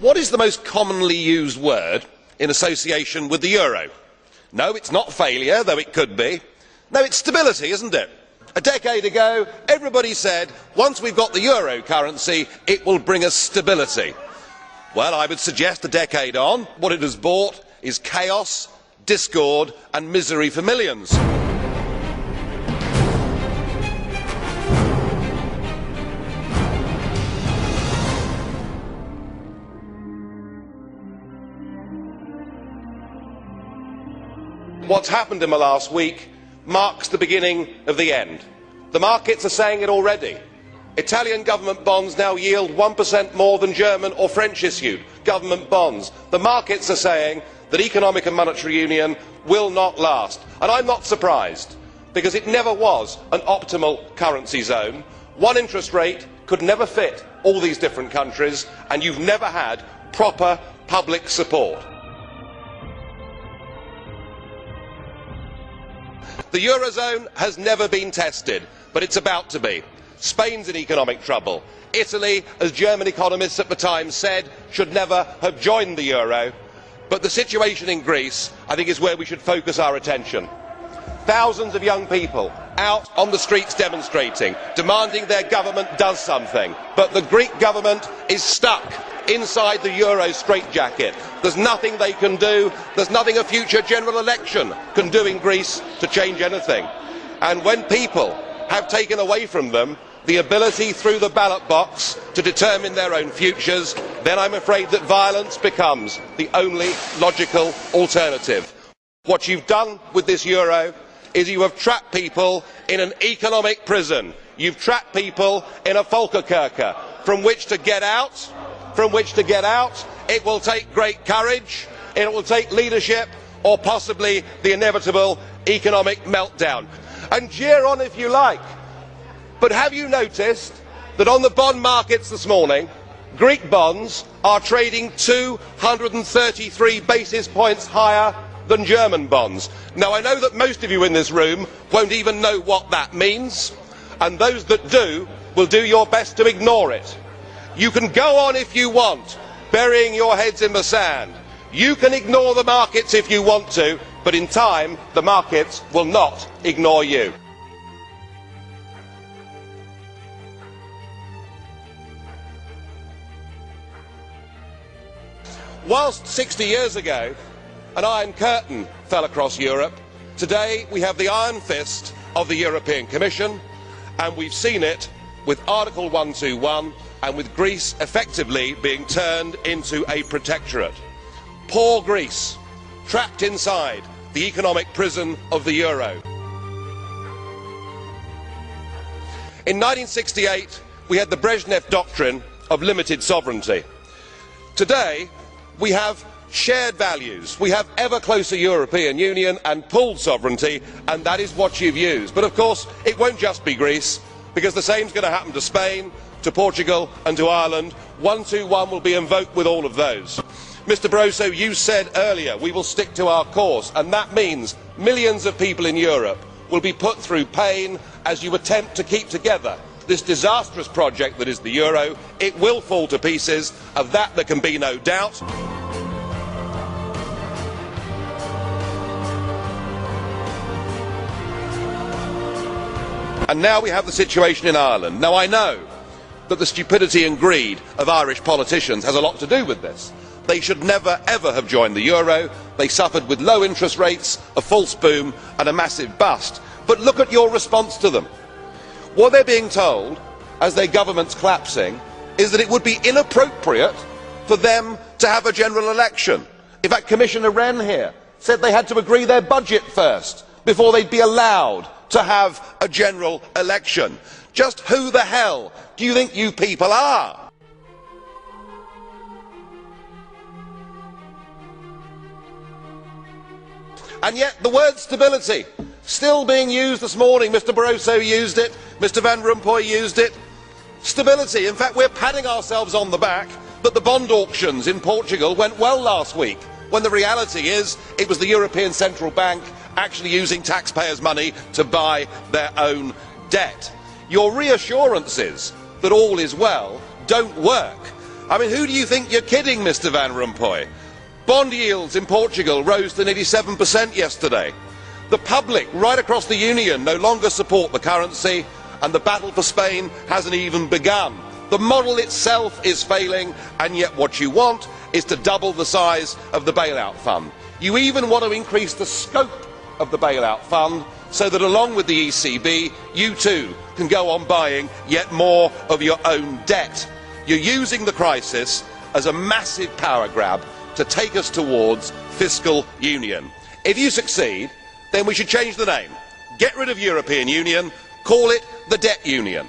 What is the most commonly used word in association with the euro? No, it's not failure, though it could be. No, it's stability, isn't it? A decade ago, everybody said, once we've got the euro currency, it will bring us stability. Well, I would suggest a decade on, what it has brought is chaos, discord and misery for millions. What's happened in the last week marks the beginning of the end. The markets are saying it already. Italian government bonds now yield 1% more than German or French issued government bonds. The markets are saying that economic and monetary union will not last. And I'm not surprised, because it never was an optimal currency zone. One interest rate could never fit all these different countries, and you've never had proper public support. The eurozone has never been tested, but it's about to be. Spain's in economic trouble. Italy, as German economists at the time said, should never have joined the euro. But the situation in Greece, I think, is where we should focus our attention. Thousands of young people out on the streets demonstrating, demanding their government does something. But the Greek government is stuck inside the euro straitjacket. There's nothing they can do. There's nothing a future general election can do in Greece to change anything. And when people have taken away from them the ability through the ballot box to determine their own futures, then I'm afraid that violence becomes the only logical alternative. What you've done with this euro is you have trapped people in an economic prison. You've trapped people in a Volkerkerker from which to get out. It will take great courage, it will take leadership, or possibly the inevitable economic meltdown. And jeer on if you like, but have you noticed that on the bond markets this morning, Greek bonds are trading 233 basis points higher than German bonds? Now, I know that most of you in this room won't even know what that means, and those that do will do your best to ignore it. You can go on if you want, burying your heads in the sand. You can ignore the markets if you want to, but in time the markets will not ignore you. Whilst 60 years ago an iron curtain fell across Europe, today we have the iron fist of the European Commission, and we've seen it with Article 121 and with Greece effectively being turned into a protectorate. Poor Greece, trapped inside the economic prison of the euro. In 1968 we had the Brezhnev doctrine of limited sovereignty. Today we have shared values, we have ever closer European Union and pooled sovereignty, and that is what you've used. But of course it won't just be Greece, because the same is going to happen to Spain, to Portugal and to Ireland. 121 will be invoked with all of those. Mr Barroso, you said earlier we will stick to our course, and that means millions of people in Europe will be put through pain as you attempt to keep together this disastrous project that is the euro. It will fall to pieces, of that there can be no doubt. And now we have the situation in Ireland. Now, I know that the stupidity and greed of Irish politicians has a lot to do with this. They should never ever have joined the euro. They suffered with low interest rates, a false boom and a massive bust. But look at your response to them. What they're being told, as their government's collapsing, is that it would be inappropriate for them to have a general election. In fact, Commissioner Wren here said they had to agree their budget first before they'd be allowed to have a general election. Just who the hell do you think you people are? And yet the word stability still being used this morning. Mr Barroso used it, Mr Van Rompuy used it. Stability. In fact, we're patting ourselves on the back that the bond auctions in Portugal went well last week, when the reality is it was the European Central Bank actually using taxpayers' money to buy their own debt. Your reassurances that all is well don't work. I mean, who do you think you're kidding, Mr Van Rompuy? Bond yields in Portugal rose to nearly 7% yesterday. The public right across the Union no longer support the currency, and the battle for Spain hasn't even begun. The model itself is failing, and yet what you want is to double the size of the bailout fund. You even want to increase the scope of the bailout fund so that along with the ECB, you too can go on buying yet more of your own debt. You're using the crisis as a massive power grab to take us towards fiscal union. If you succeed, then we should change the name. Get rid of European Union, call it the Debt Union.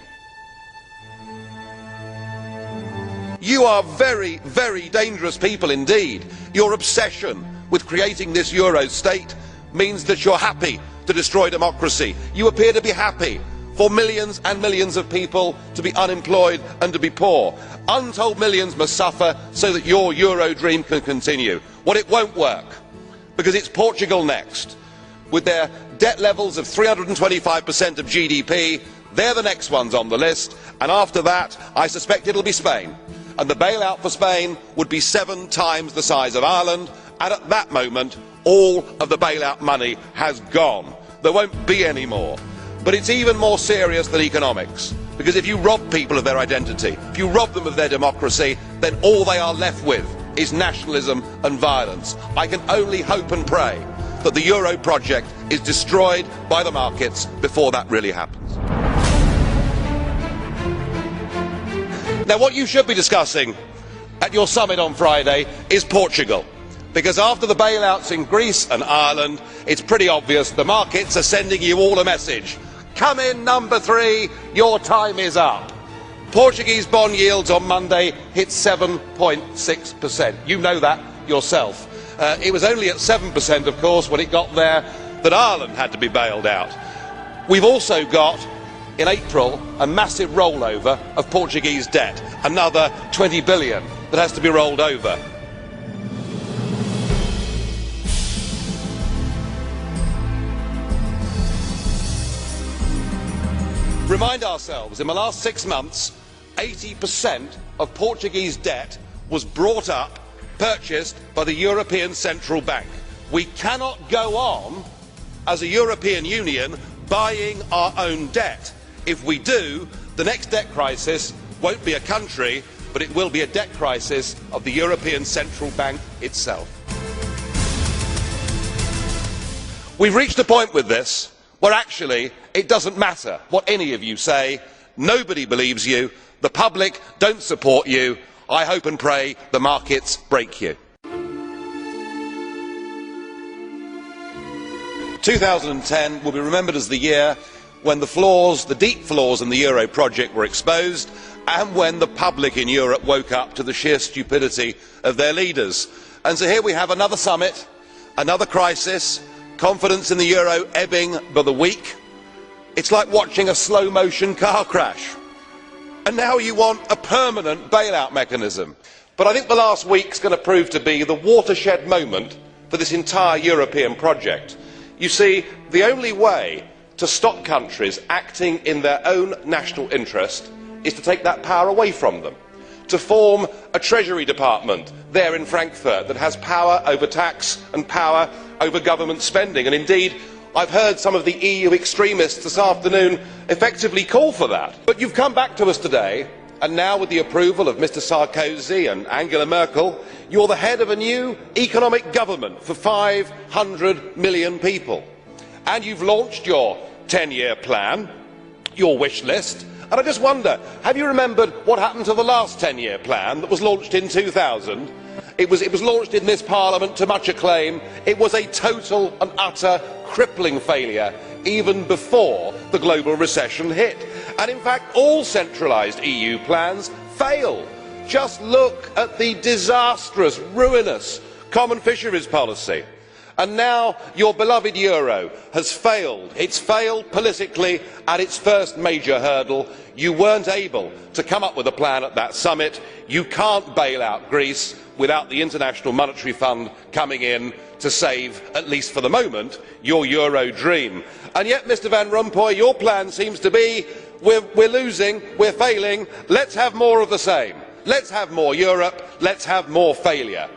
You are very, very dangerous people indeed. Your obsession with creating this Euro state means that you're happy to destroy democracy. You appear to be happy for millions and millions of people to be unemployed and to be poor. Untold millions must suffer so that your Euro dream can continue. Well, it won't work, because it's Portugal next. With their debt levels of 325% of GDP, they're the next ones on the list, and after that I suspect it'll be Spain. And the bailout for Spain would be 7 times the size of Ireland, and at that moment all of the bailout money has gone. There won't be any more. But it's even more serious than economics, because if you rob people of their identity, if you rob them of their democracy, then all they are left with is nationalism and violence. I can only hope and pray that the Euro project is destroyed by the markets before that really happens. Now, what you should be discussing at your summit on Friday is Portugal, because after the bailouts in Greece and Ireland, it's pretty obvious the markets are sending you all a message. Come in, number 3, your time is up. Portuguese bond yields on Monday hit 7.6%. You know that yourself. It was only at 7%, of course, when it got there that Ireland had to be bailed out. We've also got, in April, a massive rollover of Portuguese debt, another 20 billion that has to be rolled over. Remind ourselves, in the last 6 months, 80% of Portuguese debt was brought up, purchased by the European Central Bank. We cannot go on as a European Union buying our own debt. If we do, the next debt crisis won't be a country, but it will be a debt crisis of the European Central Bank itself. We've reached a point with this where actually it doesn't matter what any of you say. Nobody believes you. The public don't support you. I hope and pray the markets break you. 2010 will be remembered as the year when the flaws, the deep flaws in the Euro project were exposed, and when the public in Europe woke up to the sheer stupidity of their leaders. And so here we have another summit, another crisis, confidence in the euro ebbing by the week. It's like watching a slow motion car crash. And now you want a permanent bailout mechanism. But I think the last week's going to prove to be the watershed moment for this entire European project. You see, the only way to stop countries acting in their own national interest is to take that power away from them, to form a Treasury Department there in Frankfurt that has power over tax and power over government spending. And indeed, I've heard some of the EU extremists this afternoon effectively call for that. But you've come back to us today, and now with the approval of Mr Sarkozy and Angela Merkel, you're the head of a new economic government for 500 million people. And you've launched your 10-year plan, your wish list. And I just wonder, have you remembered what happened to the last 10-year plan that was launched in 2000? It was launched in this Parliament to much acclaim. It was a total and utter crippling failure even before the global recession hit. And in fact, all centralised EU plans fail. Just look at the disastrous, ruinous common fisheries policy. And now your beloved euro has failed. It's failed politically at its first major hurdle. You weren't able to come up with a plan at that summit. You can't bail out Greece without the International Monetary Fund coming in to save, at least for the moment, your euro dream. And yet, Mr Van Rompuy, your plan seems to be we're losing, we're failing, let's have more of the same. Let's have more Europe, let's have more failure.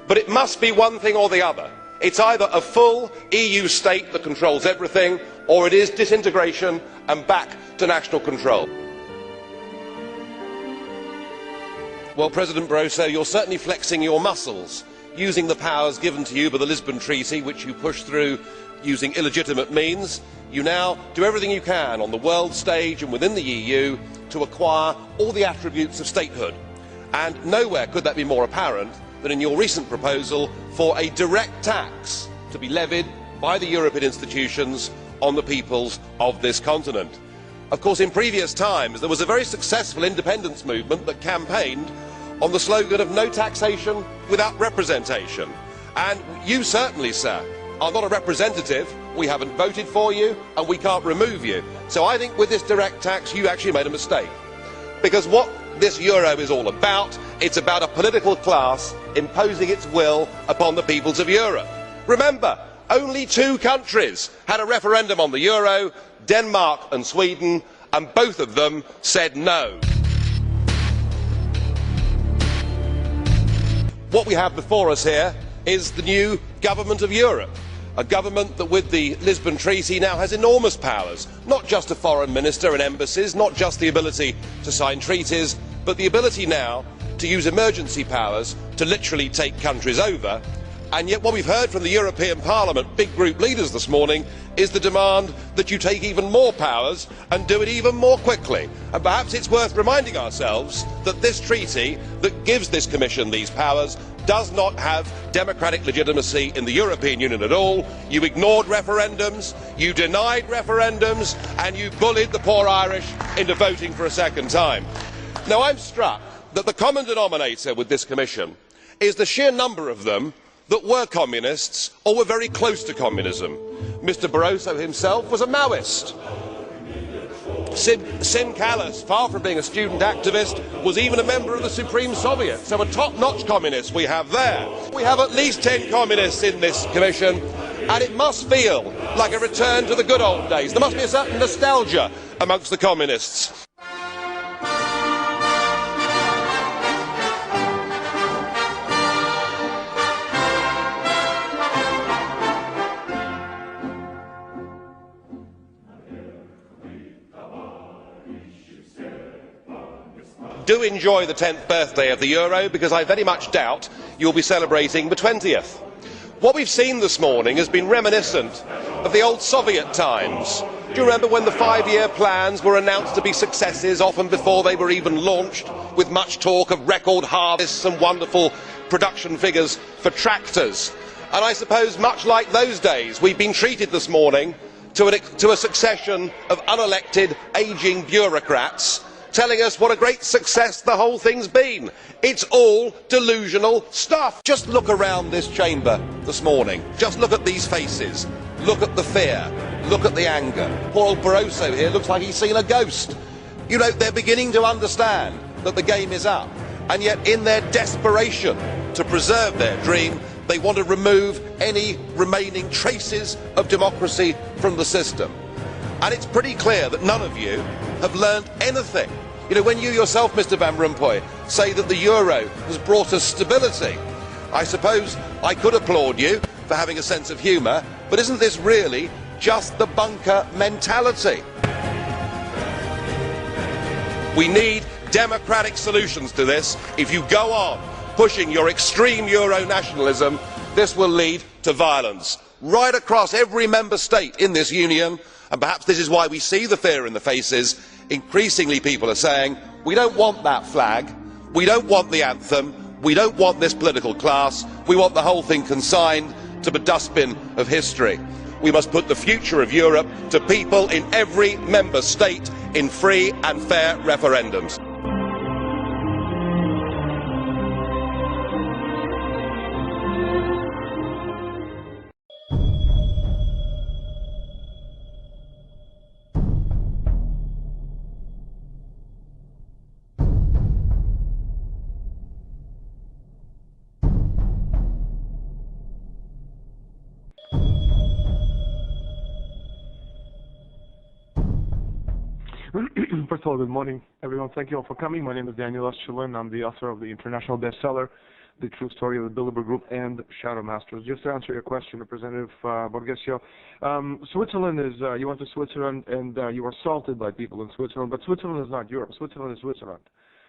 But it must be one thing or the other. It's either a full EU state that controls everything, or it is disintegration and back to national control. Well, President Barroso, you're certainly flexing your muscles, using the powers given to you by the Lisbon Treaty, which you pushed through using illegitimate means. You now do everything you can on the world stage and within the EU to acquire all the attributes of statehood. And nowhere could that be more apparent than in your recent proposal for a direct tax to be levied by the European institutions on the peoples of this continent. Of course, in previous times there was a very successful independence movement that campaigned on the slogan of no taxation without representation. And you certainly, sir, are not a representative. We haven't voted for you and we can't remove you. So I think with this direct tax you actually made a mistake. Because what this euro is all about, it's about a political class imposing its will upon the peoples of Europe. Remember, only 2 countries had a referendum on the euro, Denmark and Sweden, and both of them said no. What we have before us here is the new government of Europe, a government that with the Lisbon Treaty now has enormous powers, not just a foreign minister and embassies, not just the ability to sign treaties, but the ability now to use emergency powers to literally take countries over. And yet what we've heard from the European Parliament big group leaders this morning is the demand that you take even more powers and do it even more quickly. And perhaps it's worth reminding ourselves that this treaty that gives this Commission these powers does not have democratic legitimacy in the European Union at all. You ignored referendums, you denied referendums, and you bullied the poor Irish into voting for a second time. Now I'm struck that the common denominator with this Commission is the sheer number of them that were communists or were very close to communism. Mr Barroso himself was a Maoist. Sim Kallas, far from being a student activist, was even a member of the Supreme Soviet. So a top-notch communist we have there. We have at least 10 communists in this Commission, and it must feel like a return to the good old days. There must be a certain nostalgia amongst the communists. Do enjoy the 10th birthday of the euro, because I very much doubt you'll be celebrating the 20th. What we've seen this morning has been reminiscent of the old Soviet times. Do you remember when the 5-year plans were announced to be successes, often before they were even launched, with much talk of record harvests and wonderful production figures for tractors? And I suppose, much like those days, we've been treated this morning to a succession of unelected, ageing bureaucrats telling us what a great success the whole thing's been. It's all delusional stuff. Just look around this chamber this morning. Just look at these faces. Look at the fear. Look at the anger. Poor old Barroso here looks like he's seen a ghost. You know, they're beginning to understand that the game is up. And yet in their desperation to preserve their dream, they want to remove any remaining traces of democracy from the system. And it's pretty clear that none of you have learned anything. You know, when you yourself, Mr Van Rompuy, say that the euro has brought us stability, I suppose I could applaud you for having a sense of humour, but isn't this really just the bunker mentality? We need democratic solutions to this. If you go on pushing your extreme euro nationalism, this will lead to violence right across every member state in this union. And perhaps this is why we see the fear in the faces. Increasingly people are saying, we don't want that flag, we don't want the anthem, we don't want this political class, we want the whole thing consigned to the dustbin of history. We must put the future of Europe to people in every member state in free and fair referendums. First of all, good morning, everyone. Thank you all for coming. My name is Daniel Oschelin. I'm the author of the international bestseller, The True Story of the Bilderberg Group and Shadow Masters. Just to answer your question, Representative Borgesio, Switzerland is, you went to Switzerland and you were assaulted by people in Switzerland, but Switzerland is not Europe. Switzerland is Switzerland.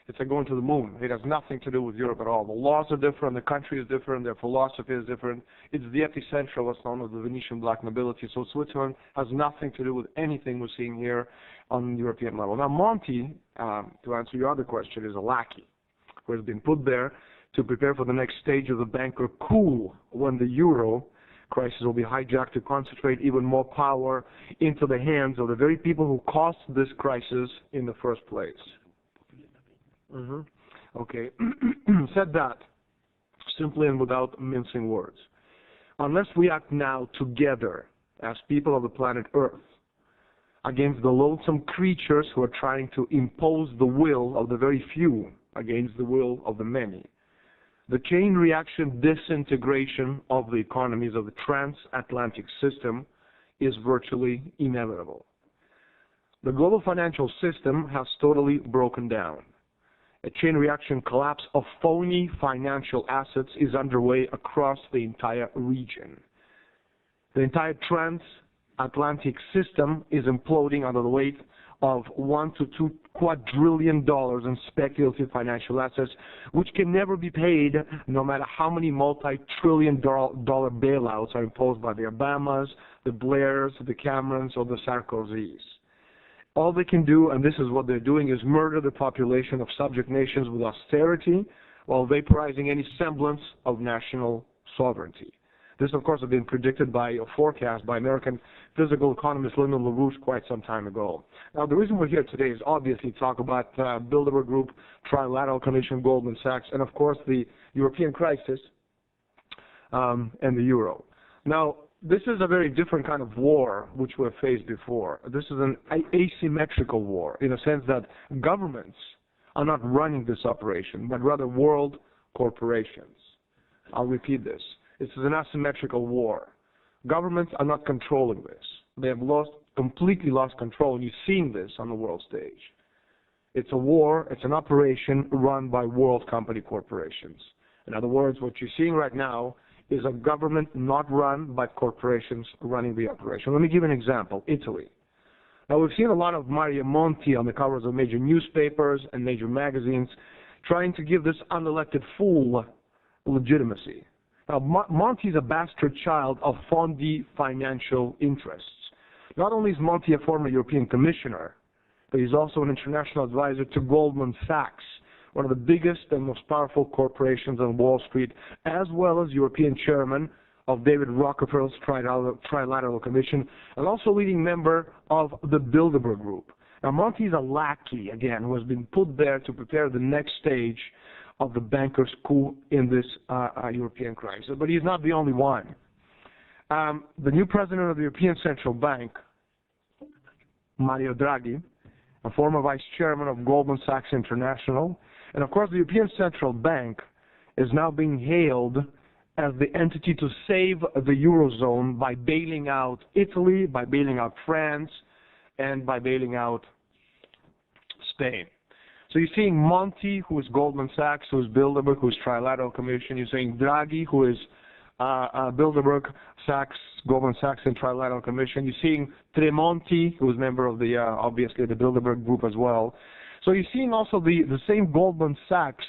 It's like going to the moon. It has nothing to do with Europe at all. The laws are different, the country is different, their philosophy is different. It's the epicenter of what's known as the Venetian black nobility. So Switzerland has nothing to do with anything we're seeing here on the European level. Now, Monty, to answer your other question, is a lackey who has been put there to prepare for the next stage of the banker coup when the euro crisis will be hijacked to concentrate even more power into the hands of the very people who caused this crisis in the first place. Okay. Said that simply and without mincing words. Unless we act now together as people of the planet Earth against the loathsome creatures who are trying to impose the will of the very few against the will of the many, the chain reaction disintegration of the economies of the transatlantic system is virtually inevitable. The global financial system has totally broken down. A chain reaction collapse of phony financial assets is underway across the entire region. The entire transatlantic system is imploding under the weight of $1 to $2 quadrillion in speculative financial assets, which can never be paid no matter how many multi-trillion-dollar bailouts are imposed by the Obamas, the Blairs, the Camerons, or the Sarkozys. All they can do, and this is what they're doing, is murder the population of subject nations with austerity while vaporizing any semblance of national sovereignty. This, of course, has been predicted by a forecast by American physical economist Lyndon LaRouche quite some time ago. Now, the reason we're here today is obviously to talk about Bilderberg Group, Trilateral Commission, Goldman Sachs, and, of course, the European crisis and the euro. Now, this is a very different kind of war which we've faced before. This is an asymmetrical war in the sense that governments are not running this operation, but rather world corporations. I'll repeat this. This is an asymmetrical war. Governments are not controlling this. They have completely lost control, and you've seen this on the world stage. It's a war, it's an operation run by world company corporations. In other words, what you're seeing right now is a government not run by corporations running the operation. Let me give an example, Italy. Now, we've seen a lot of Mario Monti on the covers of major newspapers and major magazines trying to give this unelected fool legitimacy. Now, Monti is a bastard child of Fondi financial interests. Not only is Monti a former European commissioner, but he's also an international advisor to Goldman Sachs, one of the biggest and most powerful corporations on Wall Street, as well as European chairman of David Rockefeller's Trilateral Commission, and also leading member of the Bilderberg Group. Now, Monti is a lackey, again, who has been put there to prepare the next stage of the bankers' coup in this European crisis. But he's not the only one. The new president of the European Central Bank, Mario Draghi, a former vice chairman of Goldman Sachs International, and of course the European Central Bank is now being hailed as the entity to save the Eurozone by bailing out Italy, by bailing out France, and by bailing out Spain. So you're seeing Monti, who is Goldman Sachs, who is Bilderberg, who is Trilateral Commission. You're seeing Draghi, who is Bilderberg, Sachs, Goldman Sachs, and Trilateral Commission. You're seeing Tremonti, who is member of the, obviously, the Bilderberg Group as well. So you're seeing also the same Goldman Sachs,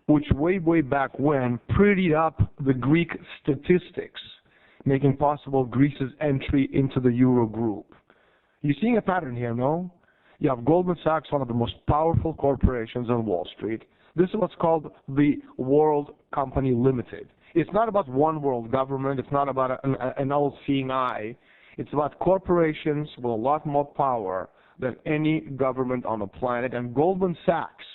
which way back when prettied up the Greek statistics, making possible Greece's entry into the Euro group. You're seeing a pattern here, no? You have Goldman Sachs, one of the most powerful corporations on Wall Street. This is what's called the World Company Limited. It's not about one world government. It's not about an all-seeing eye. It's about corporations with a lot more power than any government on the planet. And Goldman Sachs,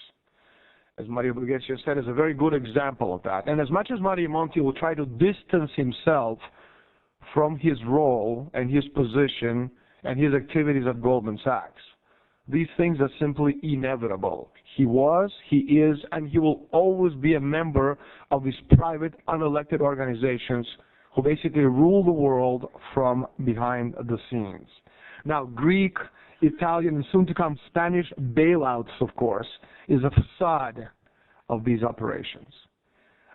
as Mario Borgesio said, is a very good example of that. And as much as Mario Monti will try to distance himself from his role and his position and his activities at Goldman Sachs, these things are simply inevitable. He was, he is, and he will always be a member of these private, unelected organizations who basically rule the world from behind the scenes. Now, Greek Italian, and soon to come Spanish bailouts, of course, is a facade of these operations.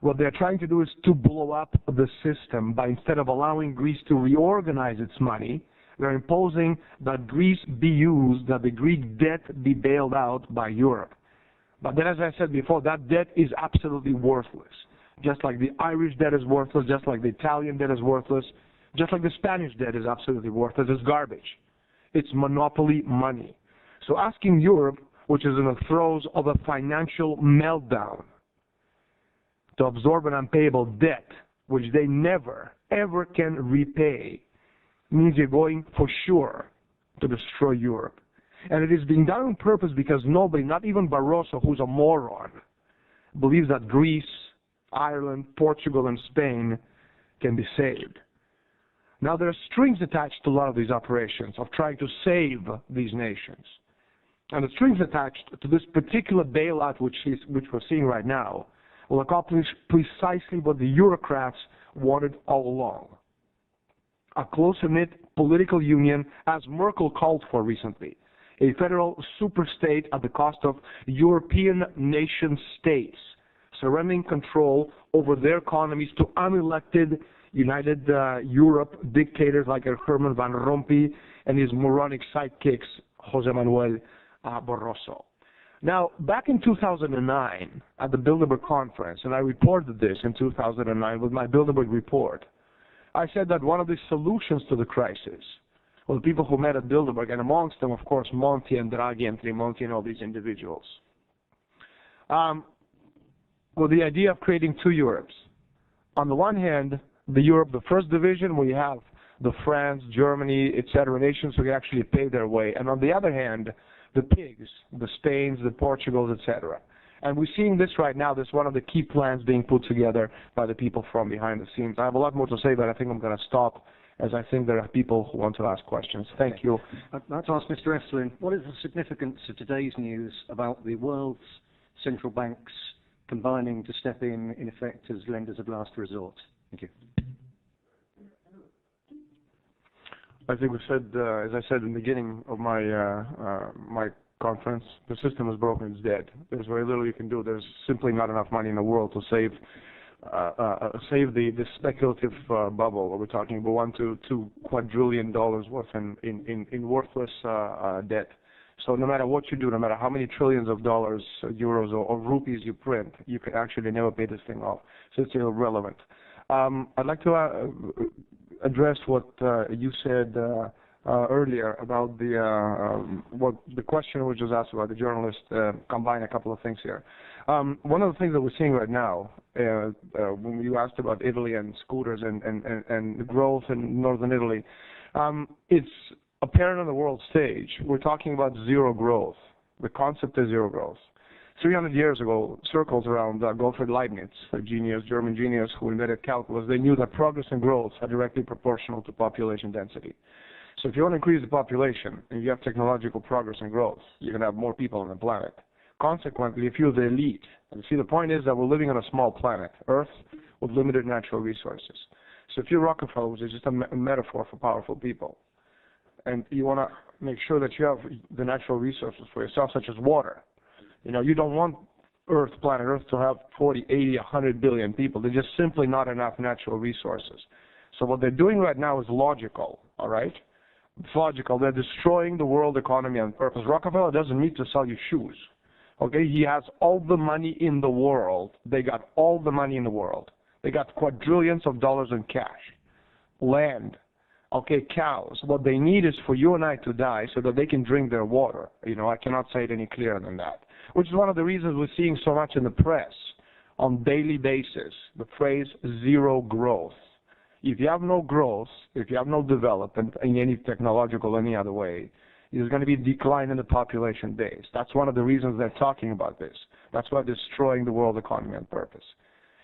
What they're trying to do is to blow up the system by, instead of allowing Greece to reorganize its money, they're imposing that Greece be used, that the Greek debt be bailed out by Europe. But then, as I said before, that debt is absolutely worthless. Just like the Irish debt is worthless, just like the Italian debt is worthless, just like the Spanish debt is absolutely worthless. It's garbage. It's monopoly money. So asking Europe, which is in the throes of a financial meltdown, to absorb an unpayable debt, which they never, ever can repay, means you're going for sure to destroy Europe. And it is being done on purpose because nobody, not even Barroso, who's a moron, believes that Greece, Ireland, Portugal, and Spain can be saved. Now, there are strings attached to a lot of these operations of trying to save these nations. And the strings attached to this particular bailout, which we're seeing right now, will accomplish precisely what the Eurocrats wanted all along. A closer-knit political union, as Merkel called for recently. A federal superstate at the cost of European nation-states, surrendering control over their economies to unelected United Europe dictators like Herman Van Rompuy and his moronic sidekicks, José Manuel Barroso. Now, back in 2009, at the Bilderberg conference, and I reported this in 2009 with my Bilderberg report, I said that one of the solutions to the crisis, well, the people who met at Bilderberg, and amongst them, of course, Monti and Draghi and Tremonti and all these individuals, with the idea of creating two Europes. On the one hand, the Europe, the first division, where you have the France, Germany, etc. nations who can actually pay their way, and on the other hand, the pigs, the Spains, the Portugals, etc. And we're seeing this right now. This is one of the key plans being put together by the people from behind the scenes. I have a lot more to say, but I think I'm going to stop, as I think there are people who want to ask questions. Thank you. I'd like to ask Mr. Estlin, what is the significance of today's news about the world's central banks combining to step in effect, as lenders of last resort? Thank you. I think we said, as I said in the beginning of my my conference, the system is broken, it's dead. There's very little you can do. There's simply not enough money in the world to save the speculative bubble. We're talking about $1 to $2 quadrillion worth in worthless debt. So no matter what you do, no matter how many trillions of dollars, euros, or rupees you print, you can actually never pay this thing off. So it's irrelevant. I'd like to address what you said earlier about what the question was just asked about. The journalist combine a couple of things here. One of the things that we're seeing right now, when you asked about Italy and scooters and the growth in northern Italy, it's apparent on the world stage. We're talking about zero growth. The concept is zero growth. 300 years ago, circles around Gottfried Leibniz, a genius, German genius who invented calculus, they knew that progress and growth are directly proportional to population density. So if you want to increase the population and you have technological progress and growth, you're going to have more people on the planet. Consequently, if you're the elite, and see, the point is that we're living on a small planet, Earth, with limited natural resources. So if you're Rockefeller, which is just a metaphor for powerful people, and you want to make sure that you have the natural resources for yourself, such as water. You know, you don't want planet Earth to have 40, 80, 100 billion people. There's just simply not enough natural resources. So what they're doing right now is logical, all right? It's logical. They're destroying the world economy on purpose. Rockefeller doesn't need to sell you shoes, okay? He has all the money in the world. They got all the money in the world. They got quadrillions of dollars in cash, land, okay, cows. What they need is for you and I to die so that they can drink their water. You know, I cannot say it any clearer than that. Which is one of the reasons we're seeing so much in the press on daily basis, the phrase zero growth. If you have no growth, if you have no development in any technological or any other way, there's going to be a decline in the population base. That's one of the reasons they're talking about this. That's why they're destroying the world economy on purpose.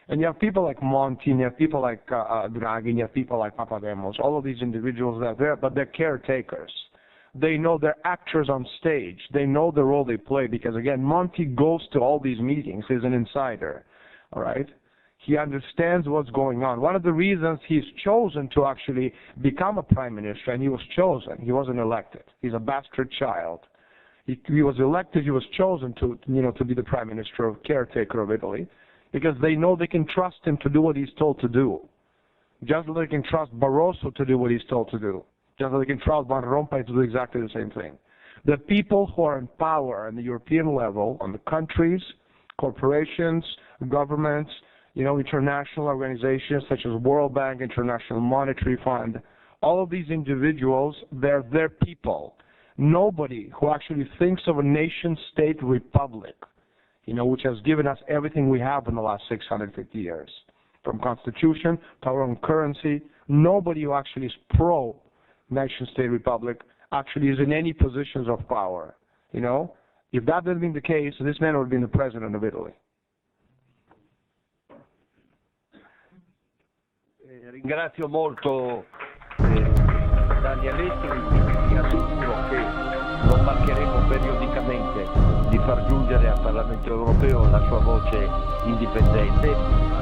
And you have people like Monti, you have people like Draghi, you have people like Papademos, all of these individuals that are there, but they're caretakers. They know they're actors on stage. They know the role they play because, again, Monti goes to all these meetings. He's an insider, all right? He understands what's going on. One of the reasons he's chosen to actually become a prime minister, and he was chosen, he wasn't elected. He's a bastard child. He was elected, he was chosen to be the prime minister or caretaker of Italy, because they know they can trust him to do what he's told to do. Just like they can trust Barroso to do what he's told to do. Just like they can trust Van Rompuy to do exactly the same thing. The people who are in power on the European level, on the countries, corporations, governments, international organizations such as World Bank, International Monetary Fund, all of these individuals, they're their people. Nobody who actually thinks of a nation-state republic, which has given us everything we have in the last 650 years, from constitution to our own currency, nobody who actually is pro-nation-state republic actually is in any positions of power. If that had been the case, this man would have been the president of Italy. Ringrazio molto Jelenések, e vi assicuro che non mancheremo periodicamente di far giungere al Parlamento europeo la sua voce indipendente.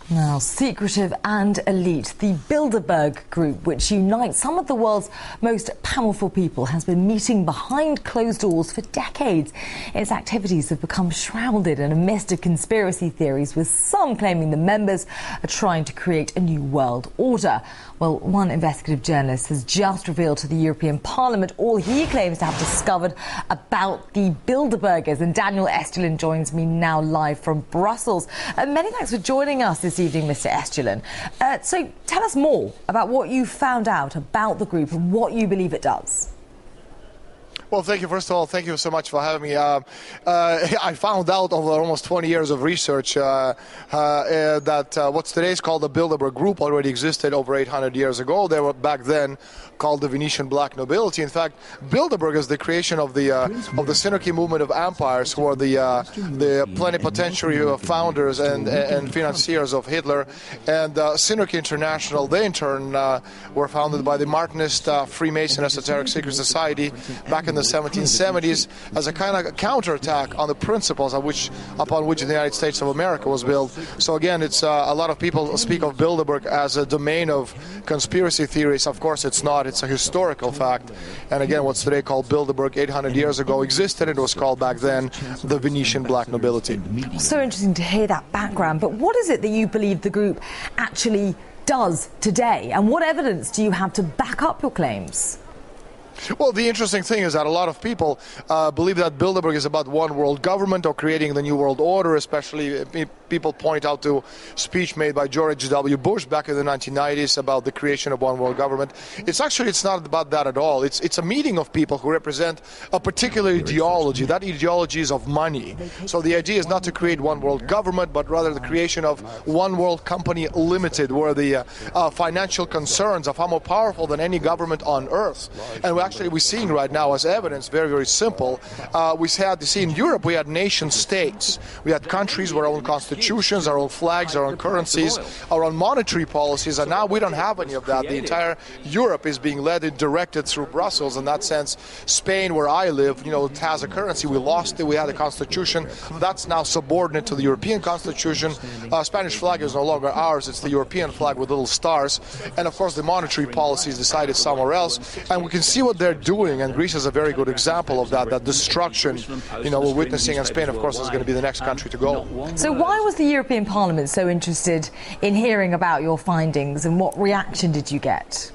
Now, secretive and elite, the Bilderberg Group, which unites some of the world's most powerful people, has been meeting behind closed doors for decades. Its activities have become shrouded in a mist of conspiracy theories, with some claiming the members are trying to create a new world order. Well, one investigative journalist has just revealed to the European Parliament all he claims to have discovered about the Bilderbergers. And Daniel Estulin joins me now live from Brussels. Many thanks for joining us this evening, Mr. Estulin. So tell us more about what you found out about the group and what you believe it does. Well, thank you. First of all, thank you so much for having me. I found out over almost 20 years of research that what's today's called the Bilderberg Group already existed over 800 years ago. They were back then called the Venetian Black Nobility. In fact, Bilderberg is the creation of the Synarchy movement of empires, who are the plenipotentiary founders and financiers of Hitler. And Synarchy International, they in turn were founded by the Martinist Freemason Esoteric Secret Society back in the 1770s as a kind of counterattack on the principles upon which the United States of America was built. So again, it's a lot of people speak of Bilderberg as a domain of conspiracy theories. Of course, it's not. It's a historical fact. And again, what's today called Bilderberg 800 years ago existed. It was called back then the Venetian Black Nobility. So interesting to hear that background. But what is it that you believe the group actually does today? And what evidence do you have to back up your claims? Well, the interesting thing is that a lot of people believe that Bilderberg is about one world government or creating the new world order, especially people point out to speech made by George W. Bush back in the 1990s about the creation of one world government. It's not about that at all. It's a meeting of people who represent a particular ideology. That ideology is of money. So the idea is not to create one world government, but rather the creation of one world company limited, where the financial concerns are far more powerful than any government on earth. And we're seeing right now as evidence, very, very simple. We had to see in Europe, we had nation states. We had countries with our own constitutions, our own flags, our own currencies, our own monetary policies, and now we don't have any of that. The entire Europe is being led and directed through Brussels. In that sense, Spain, where I live, it has a currency. We lost it. We had a constitution. That's now subordinate to the European constitution. Spanish flag is no longer ours. It's the European flag with little stars. And of course, the monetary policy is decided somewhere else. And we can see what they're doing, and Greece is a very good example of that destruction, we're witnessing, and Spain, of course, is going to be the next country to go. So why was the European Parliament so interested in hearing about your findings, and what reaction did you get?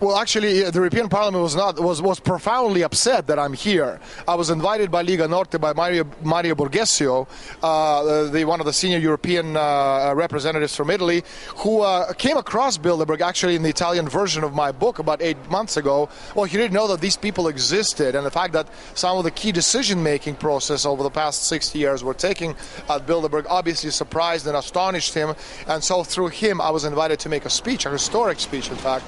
Well, actually, the European Parliament was profoundly upset that I'm here. I was invited by Liga Norte, by Mario Borghesio, one of the senior European representatives from Italy, who came across Bilderberg actually in the Italian version of my book about 8 months ago. Well, he didn't know that these people existed, and the fact that some of the key decision-making process over the past 60 years were taking at Bilderberg obviously surprised and astonished him. And so through him, I was invited to make a speech, a historic speech, in fact,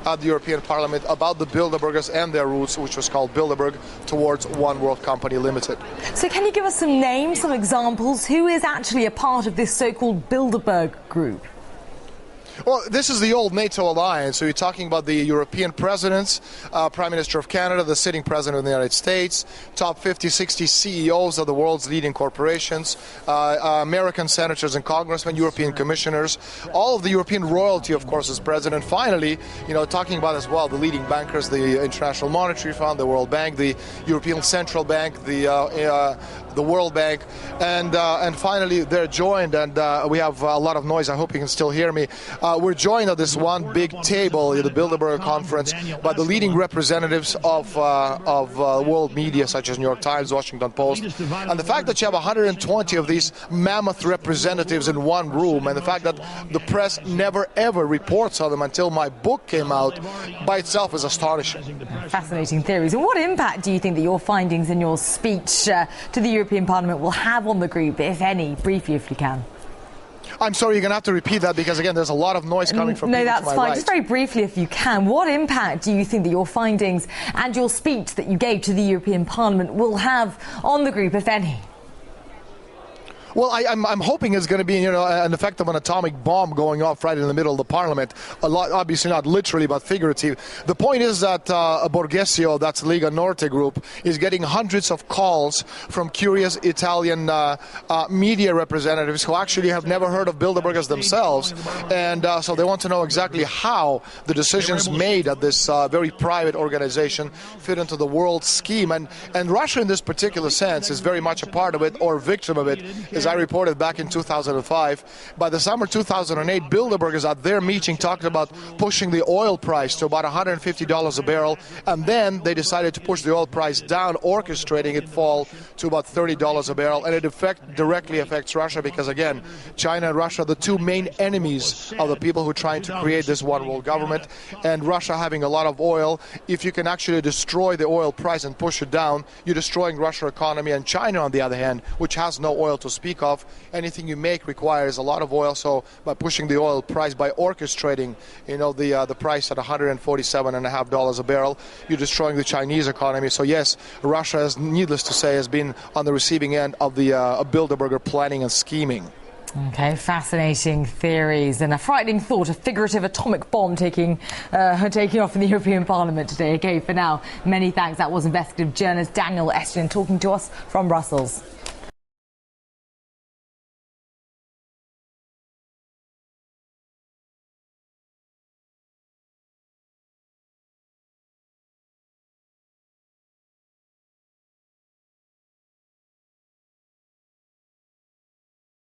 at the European Parliament about the Bilderbergers and their roots, which was called Bilderberg Towards One World Company Limited. So can you give us some names, some examples? Who is actually a part of this so-called Bilderberg group? Well, this is the old NATO alliance. So you're talking about the European presidents, Prime Minister of Canada, the sitting president of the United States, top 50, 60 CEOs of the world's leading corporations, American senators and congressmen, European commissioners, all of the European royalty, of course, is present. And finally, talking about as well the leading bankers, the International Monetary Fund, the World Bank, the European Central Bank, the World Bank, and finally they're joined, and we have a lot of noise. I hope you can still hear me. We're joined at this one big table at the Bilderberg conference by the leading representatives of world media, such as New York Times, Washington Post, and the fact that you have 120 of these mammoth representatives in one room, and the fact that the press never ever reports on them until my book came out, by itself is astonishing. Fascinating theories. And what impact do you think that your findings in your speech to the European Parliament will have on the group, if any? Briefly, if you can. I'm sorry, you're going to have to repeat that because, again, there's a lot of noise coming from people to my right. No, that's fine. Just very briefly, if you can, what impact do you think that your findings and your speech that you gave to the European Parliament will have on the group, if any? Well, I'm hoping it's going to be, an effect of an atomic bomb going off right in the middle of the parliament. A lot, obviously not literally, but figurative. The point is that Borghesio, that's Lega Norte group, is getting hundreds of calls from curious Italian media representatives who actually have never heard of Bilderbergers themselves. And so they want to know exactly how the decisions made at this very private organization fit into the world scheme. And Russia, in this particular sense, is very much a part of it, or victim of it. As I reported back in 2005, by the summer 2008, Bilderbergers at their meeting talked about pushing the oil price to about $150 a barrel, and then they decided to push the oil price down, orchestrating it fall to about $30 a barrel, and it directly affects Russia because, again, China and Russia are the two main enemies of the people who are trying to create this one world government, and Russia having a lot of oil, if you can actually destroy the oil price and push it down, you're destroying Russia's economy. And China, on the other hand, which has no oil to speak of, anything you make requires a lot of oil. So by pushing the oil price, by orchestrating the price at $147.50 a barrel, you're destroying the Chinese economy. So yes, Russia, is needless to say, has been on the receiving end of the Bilderberger planning and scheming. Okay, fascinating theories and a frightening thought, a figurative atomic bomb taking off in the European Parliament today. Okay, for now, many thanks. That was investigative journalist Daniel Estlin talking to us from Brussels.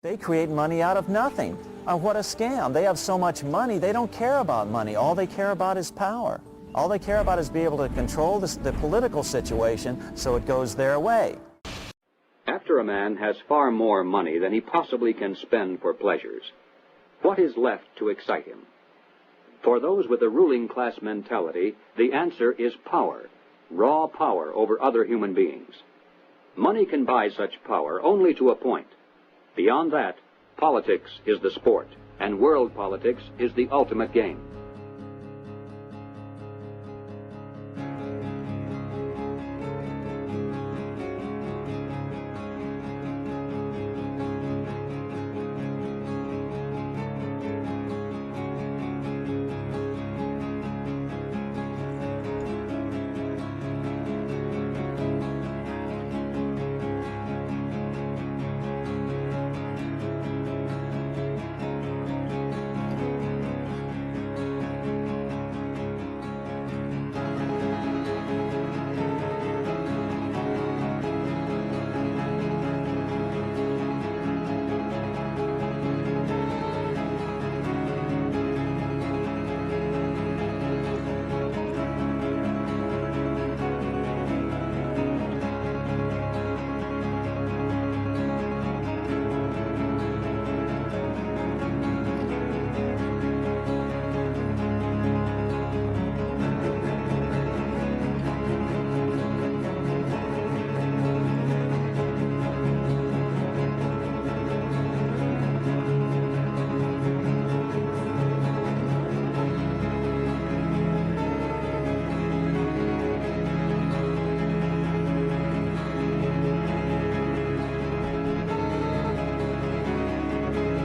They create money out of nothing. What a scam. They have so much money, they don't care about money. All they care about is power. All they care about is being able to control the political situation so it goes their way. After a man has far more money than he possibly can spend for pleasures, what is left to excite him? For those with a ruling class mentality, the answer is power, raw power over other human beings. Money can buy such power only to a point. Beyond that, politics is the sport, and world politics is the ultimate game.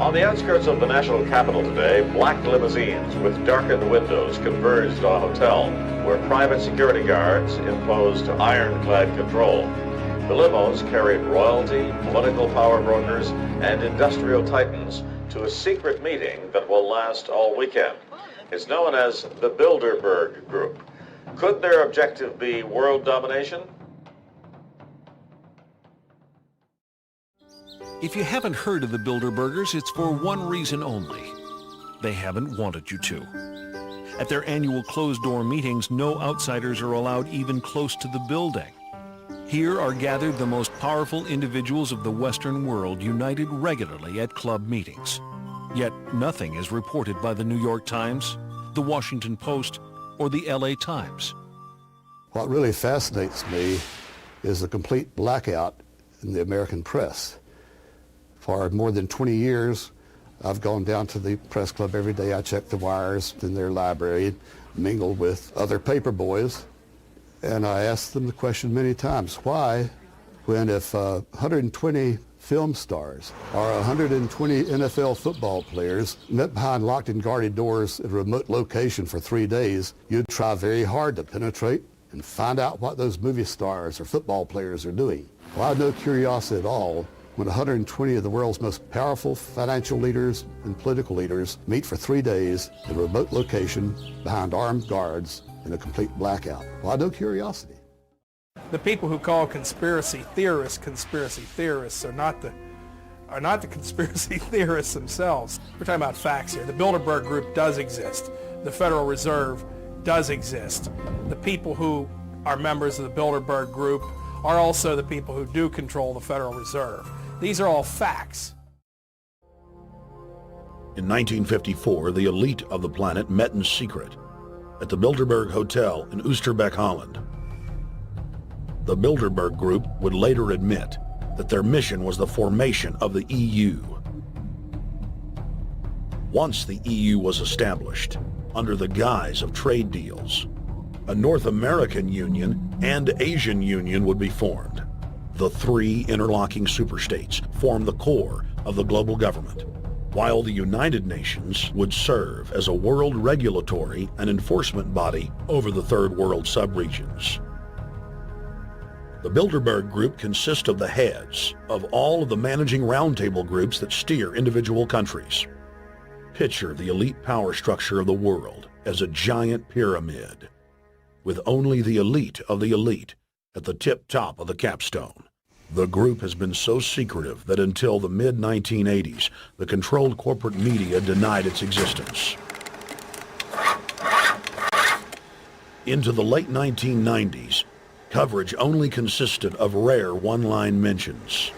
On the outskirts of the national capital today, black limousines with darkened windows converged on a hotel where private security guards imposed ironclad control. The limos carried royalty, political power brokers, and industrial titans to a secret meeting that will last all weekend. It's known as the Bilderberg Group. Could their objective be world domination? If you haven't heard of the Bilderbergers, it's for one reason only. They haven't wanted you to. At their annual closed-door meetings, no outsiders are allowed even close to the building. Here are gathered the most powerful individuals of the Western world, united regularly at club meetings. Yet nothing is reported by the New York Times, the Washington Post, or the LA Times. What really fascinates me is the complete blackout in the American press. For more than 20 years, I've gone down to the press club every day. I check the wires in their library, mingle with other paper boys, and I asked them the question many times, why, when if 120 film stars or 120 NFL football players met behind locked and guarded doors at a remote location for 3 days, you'd try very hard to penetrate and find out what those movie stars or football players are doing. Well, I had no curiosity at all when 120 of the world's most powerful financial leaders and political leaders meet for 3 days in a remote location behind armed guards in a complete blackout. Well, I had no curiosity. The people who call conspiracy theorists are not the conspiracy theorists themselves. We're talking about facts here. The Bilderberg Group does exist. The Federal Reserve does exist. The people who are members of the Bilderberg Group are also the people who do control the Federal Reserve. These are all facts. In 1954, the elite of the planet met in secret at the Bilderberg Hotel in Oosterbeek, Holland. The Bilderberg Group would later admit that their mission was the formation of the EU. Once the EU was established, under the guise of trade deals, a North American Union and Asian Union would be formed. The three interlocking superstates formed the core of the global government, while the United Nations would serve as a world regulatory and enforcement body over the Third World subregions. The Bilderberg Group consists of the heads of all of the managing roundtable groups that steer individual countries. Picture the elite power structure of the world as a giant pyramid, with only the elite of the elite at the tip-top of the capstone. The group has been so secretive that until the mid-1980s, the controlled corporate media denied its existence. Into the late 1990s, coverage only consisted of rare one-line mentions.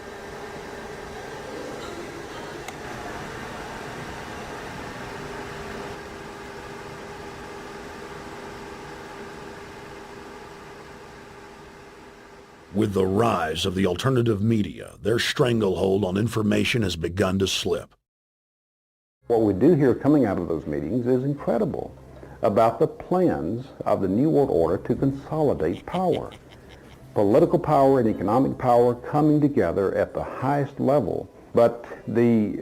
With the rise of the alternative media, their stranglehold on information has begun to slip. What we do hear coming out of those meetings is incredible about the plans of the New World Order to consolidate power. Political power and economic power coming together at the highest level. But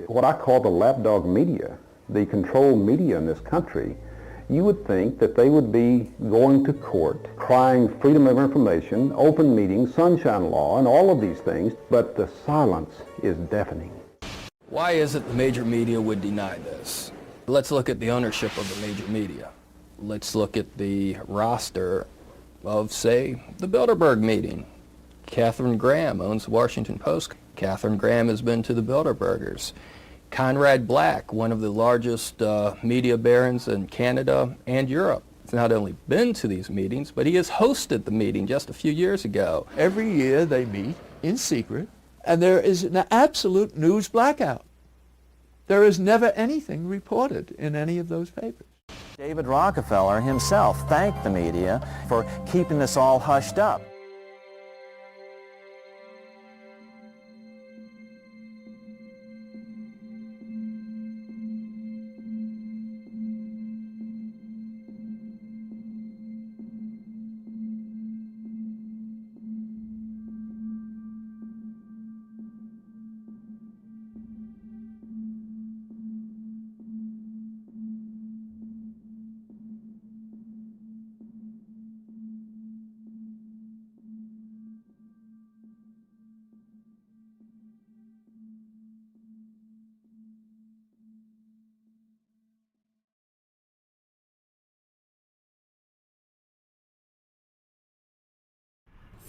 what I call the lapdog media, the controlled media in this country, you would think that they would be going to court, crying freedom of information, open meetings, sunshine law, and all of these things, but the silence is deafening. Why is it the major media would deny this? Let's look at the ownership of the major media. Let's look at the roster of, say, the Bilderberg meeting. Katharine Graham owns the Washington Post. Katharine Graham has been to the Bilderbergers. Conrad Black, one of the largest media barons in Canada and Europe, has not only been to these meetings, but he has hosted the meeting just a few years ago. Every year they meet in secret, and there is an absolute news blackout. There is never anything reported in any of those papers. David Rockefeller himself thanked the media for keeping this all hushed up.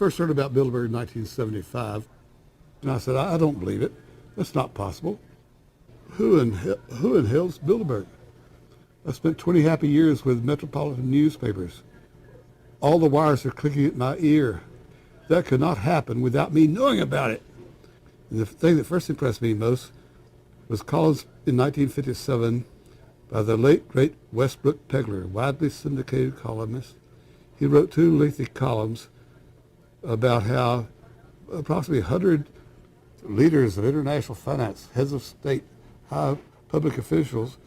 first heard about Bilderberg in 1975, and I said, I don't believe it. That's not possible. Who in hell's Bilderberg? I spent 20 happy years with metropolitan newspapers. All the wires are clicking at my ear. That could not happen without me knowing about it. And the thing that first impressed me most was columns in 1957 by the late, great Westbrook Pegler, widely syndicated columnist. He wrote 2 lengthy columns about how approximately 100 leaders of international finance, heads of state, high public officials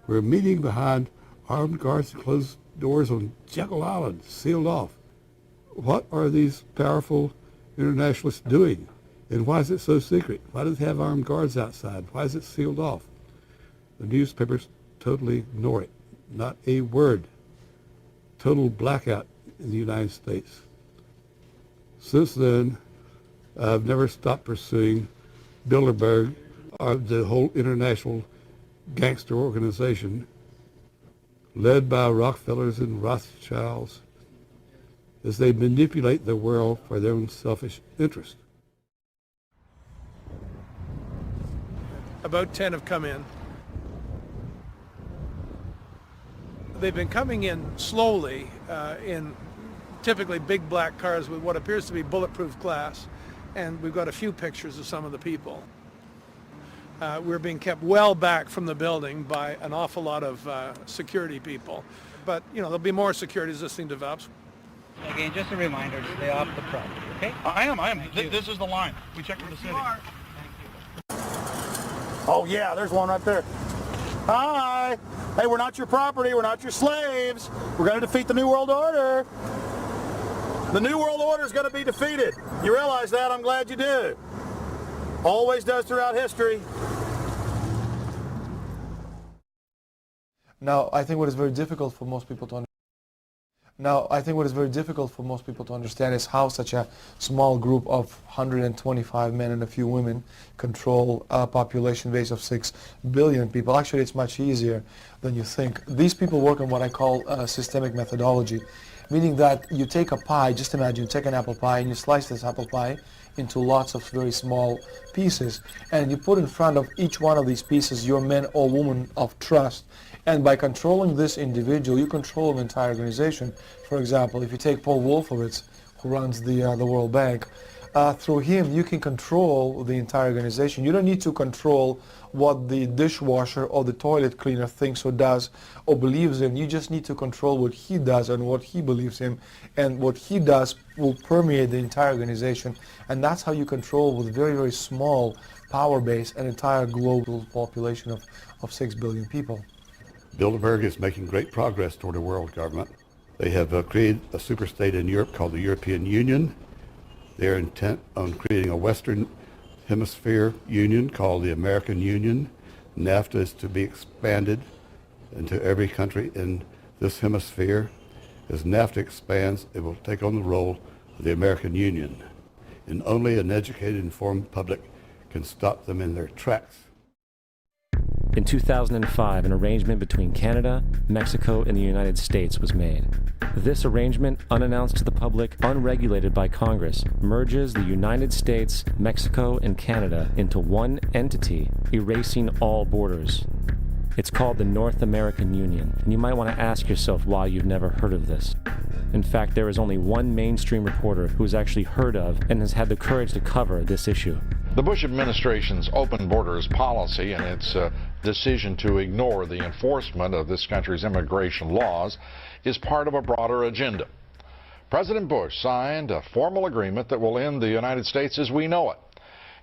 were meeting behind armed guards and closed doors on Jekyll Island, sealed off. What are these powerful internationalists doing? And why is it so secret? Why do they have armed guards outside? Why is it sealed off? The newspapers totally ignore it. Not a word. Total blackout in the United States. Since then, I've never stopped pursuing Bilderberg, or the whole international gangster organization led by Rockefellers and Rothschilds as they manipulate the world for their own selfish interest. About 10 have come in. They've been coming in slowly in typically big black cars with what appears to be bulletproof glass, and we've got a few pictures of some of the people. We're being kept well back from the building by an awful lot of security people. But, you know, there'll be more security as this thing develops. Again, just a reminder to stay off the property, okay? I am. This is the line. We checked with the city. Oh, yeah, there's one right there. Hi. Hey, we're not your property. We're not your slaves. We're going to defeat the New World Order. The New World Order is going to be defeated. You realize that? I'm glad you do. Always does throughout history. Now, I think what is very difficult for most people to understand is how such a small group of 125 men and a few women control a population base of 6 billion people. Actually, it's much easier than you think. These people work on what I call systemic methodology, meaning that you take a pie, just imagine you take an apple pie and you slice this apple pie into lots of very small pieces, and you put in front of each one of these pieces your man or woman of trust. And by controlling this individual, you control an entire organization. For example, if you take Paul Wolfowitz, who runs the World Bank, through him you can control the entire organization. You don't need to control what the dishwasher or the toilet cleaner thinks or does or believes in. You just need to control what he does and what he believes in, and what he does will permeate the entire organization. And that's how you control, with very, very small power base, an entire global population of 6 billion people. Bilderberg is making great progress toward a world government. They have created a superstate in Europe called the European Union. They're intent on creating a Western Hemisphere Union called the American Union. NAFTA is to be expanded into every country in this hemisphere. As NAFTA expands, it will take on the role of the American Union. And only an educated, informed public can stop them in their tracks. In 2005, an arrangement between Canada, Mexico, and the United States was made. This arrangement, unannounced to the public, unregulated by Congress, merges the United States, Mexico, and Canada into one entity, erasing all borders. It's called the North American Union, and you might want to ask yourself why you've never heard of this. In fact, there is only one mainstream reporter who has actually heard of and has had the courage to cover this issue. The Bush administration's open borders policy and its decision to ignore the enforcement of this country's immigration laws is part of a broader agenda. President Bush signed a formal agreement that will end the United States as we know it,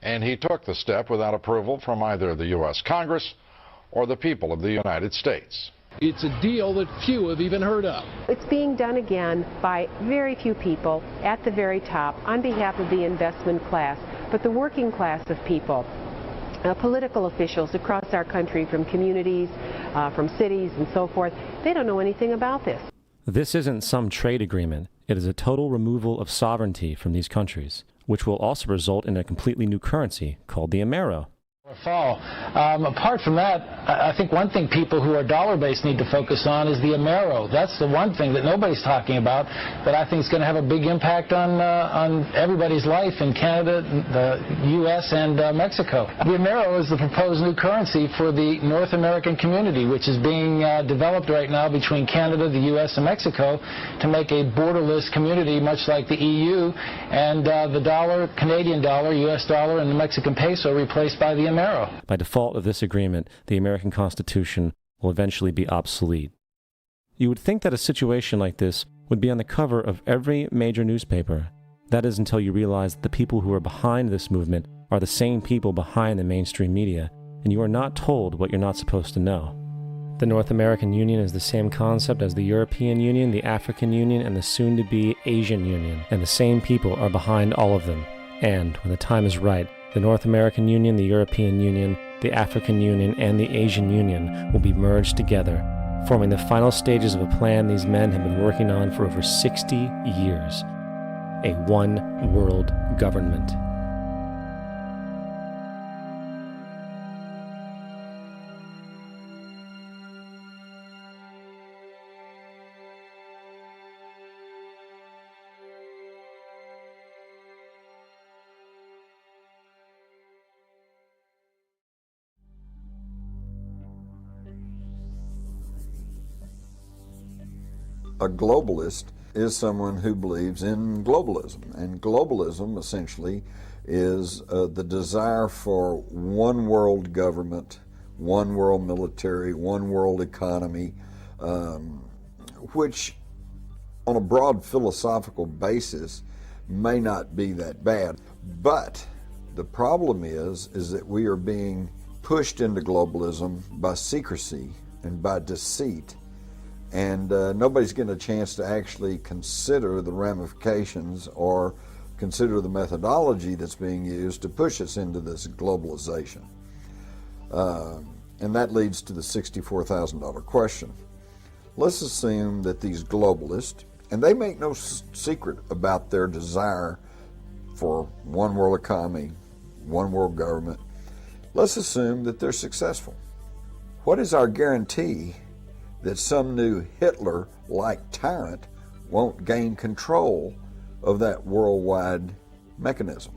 and he took the step without approval from either the U.S. Congress or the people of the United States. It's a deal that few have even heard of. It's being done again by very few people at the very top on behalf of the investment class, but the working class of people, political officials across our country, from communities, from cities and so forth, they don't know anything about this. This isn't some trade agreement. It is a total removal of sovereignty from these countries, which will also result in a completely new currency called the Amero. Fall. Apart from that, I think one thing people who are dollar-based need to focus on is the Amero. That's the one thing that nobody's talking about that I think is going to have a big impact on everybody's life in Canada, the U.S., and Mexico. The Amero is the proposed new currency for the North American community, which is being developed right now between Canada, the U.S., and Mexico to make a borderless community, much like the EU, and the dollar, Canadian dollar, U.S. dollar, and the Mexican peso replaced by the Amero. By default of this agreement, the American Constitution will eventually be obsolete. You would think that a situation like this would be on the cover of every major newspaper. That is until you realize that the people who are behind this movement are the same people behind the mainstream media, and you are not told what you're not supposed to know. The North American Union is the same concept as the European Union, the African Union, and the soon-to-be Asian Union, and the same people are behind all of them. And, when the time is right, the North American Union, the European Union, the African Union, and the Asian Union will be merged together, forming the final stages of a plan these men have been working on for over 60 years. A one-world government. A globalist is someone who believes in globalism, and globalism essentially is the desire for one world government, one world military, one world economy, which on a broad philosophical basis may not be that bad. But the problem is that we are being pushed into globalism by secrecy and by deceit. And nobody's getting a chance to actually consider the ramifications or consider the methodology that's being used to push us into this globalization. And that leads to the $64,000 question. Let's assume that these globalists, and they make no secret about their desire for one world economy, one world government, let's assume that they're successful. What is our guarantee that some new Hitler-like tyrant won't gain control of that worldwide mechanism?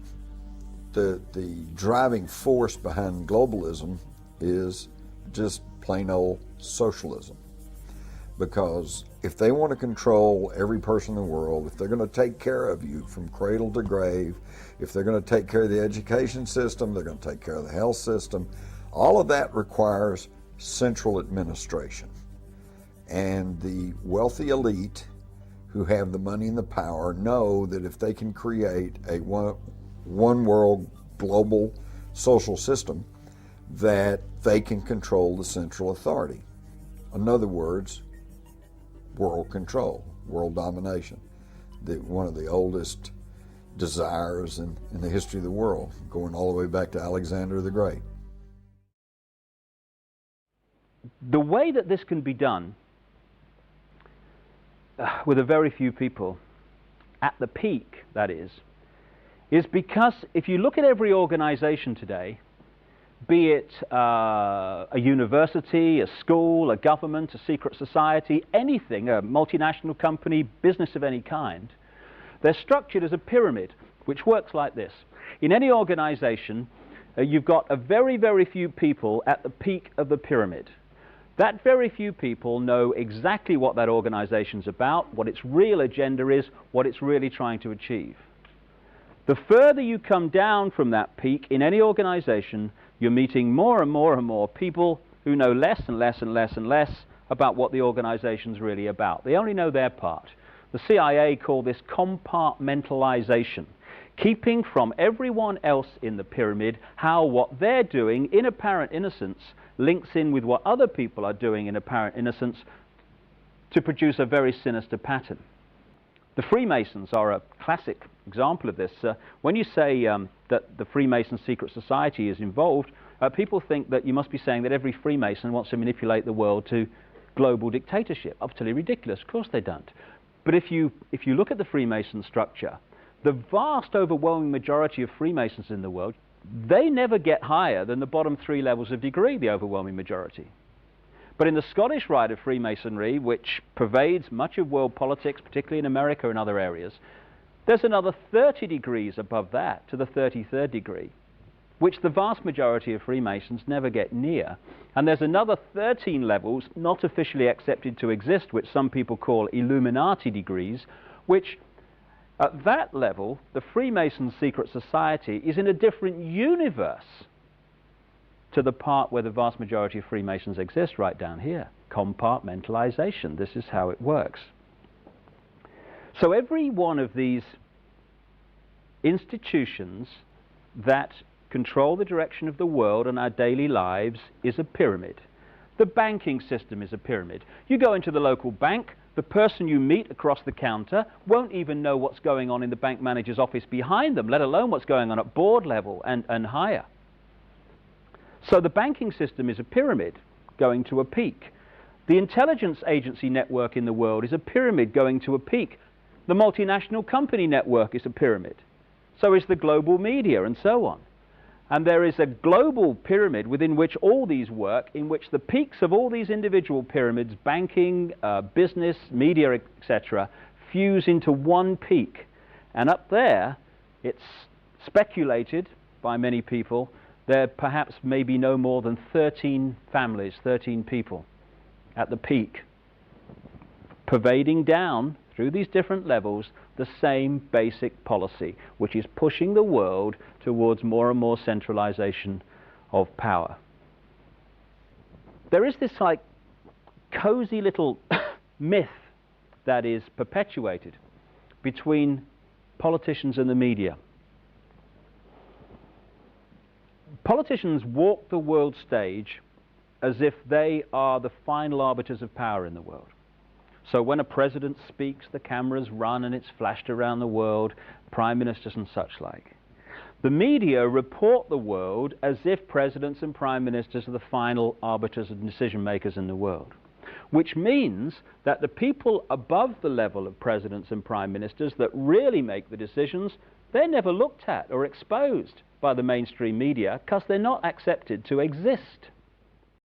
The driving force behind globalism is just plain old socialism. Because if they want to control every person in the world, if they're going to take care of you from cradle to grave, if they're going to take care of the education system, they're going to take care of the health system, all of that requires central administration. And the wealthy elite who have the money and the power know that if they can create a one world global social system, that they can control the central authority. In other words, world control, world domination, one of the oldest desires in the history of the world, going all the way back to Alexander the Great. The way that this can be done with a very few people, at the peak, that is because if you look at every organization today, be it a university, a school, a government, a secret society, anything, a multinational company, business of any kind, they're structured as a pyramid, which works like this. In any organization, you've got a very, very few people at the peak of the pyramid. That very few people know exactly what that organization's about, what its real agenda is, what it's really trying to achieve. The further you come down from that peak in any organization, you're meeting more and more and more people who know less and less and less and less about what the organization's really about. They only know their part. The CIA call this compartmentalization, keeping from everyone else in the pyramid how what they're doing in apparent innocence links in with what other people are doing in apparent innocence to produce a very sinister pattern. The Freemasons are a classic example of this. When you say that the Freemason secret society is involved, people think that you must be saying that every Freemason wants to manipulate the world to global dictatorship. Utterly ridiculous. Of course they don't. But if you look at the Freemason structure, the vast overwhelming majority of Freemasons in the world they never get higher than the bottom 3 levels of degree, the overwhelming majority. But in the Scottish rite of Freemasonry, which pervades much of world politics, particularly in America and other areas, there's another 30 degrees above that, to the 33rd degree, which the vast majority of Freemasons never get near. And there's another 13 levels not officially accepted to exist, which some people call Illuminati degrees, which at that level, the Freemason secret society is in a different universe to the part where the vast majority of Freemasons exist, right down here. Compartmentalization. This is how it works. So every one of these institutions that control the direction of the world and our daily lives is a pyramid. The banking system is a pyramid. You go into the local bank, the person you meet across the counter won't even know what's going on in the bank manager's office behind them, let alone what's going on at board level and higher. So the banking system is a pyramid going to a peak. The intelligence agency network in the world is a pyramid going to a peak. The multinational company network is a pyramid. So is the global media, and so on. And there is a global pyramid within which all these work, in which the peaks of all these individual pyramids, banking, business, media, etc., fuse into one peak. And up there, it's speculated by many people, there perhaps may be no more than 13 families, 13 people at the peak, pervading down through these different levels the same basic policy, which is pushing the world towards more and more centralization of power. There is this like cozy little myth that is perpetuated between politicians and the media. Politicians walk the world stage as if they are the final arbiters of power in the world. So when a president speaks, the cameras run and it's flashed around the world, prime ministers and such like. The media report the world as if presidents and prime ministers are the final arbiters and decision makers in the world, which means that the people above the level of presidents and prime ministers that really make the decisions, they're never looked at or exposed by the mainstream media because they're not accepted to exist.